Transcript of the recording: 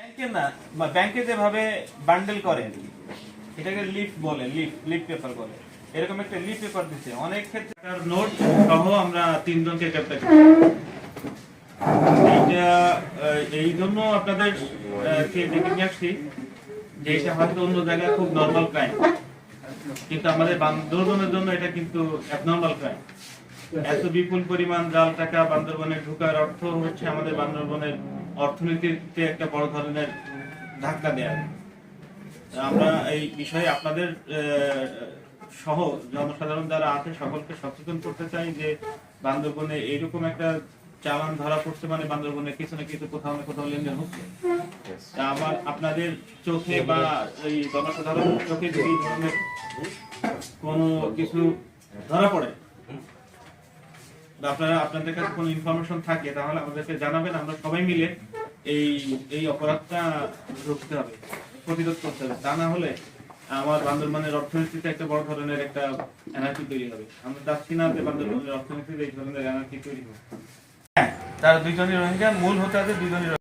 ব্যাংকে না, ব্যাংকে যেভাবে বান্ডেল করে এটাকে লিফ বলে, লিফ পেপার বলে। এরকম একটা লিফ পেপার দিচ্ছে অনেক ক্ষেত্রে নোট সহ আমরা তিনজনকে গ্রেপ্তার করি। এইটা এই জন্য আপনাদের কে ডেকে নিয়ে আসছি যে এটা হয়তো অন্য জায়গায় খুব নর্মাল ক্রাইম, কিন্তু আমাদের বান্দরবনের জন্য এটা কিন্তু অ্যাবনর্মাল ক্রাইম। এত বিপুল পরিমাণ জাল টাকা বান্দরবনে ঢোকার অর্থ হচ্ছে আমাদের বান্দরবনের অর্থনীতিতে একটা বড় ধরনের ধাক্কা দেয়া। আমরা এই বিষয়ে আপনাদের সহ জনসাধারণ যারা আছে সকলকে সচেতন করতে চাই যে বান্দরবনে এইরকম একটা চালান ধরা পড়ছে মানে বান্দরবনে কিছু না কিছু কোথাও না কোথাও লেনদেন হচ্ছে। আমার আপনাদের চোখে বা এই জনসাধারণের চোখে যদি এই ধরনের কোনো কিছু ধরা পড়ে, আপনারা আপনাদের কাছে কোনো ইনফরমেশন থাকে তাহলে আমাদেরকে জানাবেন। আমরা সবাই মিলে এই অপরাধটা রুখতে হবে, প্রতিরোধ করতে হবে। তা না হলে আমার বান্দরবানের অর্থনীতিতে একটা বড় ধরনের একটা এনার্জি তৈরি হবে। আমরা চাচ্ছি না যে বান্দরবানের অর্থনীতিতে এই ধরনের এনার্জি তৈরি হবে। হ্যাঁ, তারা দুইজনই রোহিঙ্গা, মূল হতে হবে দুইজনই।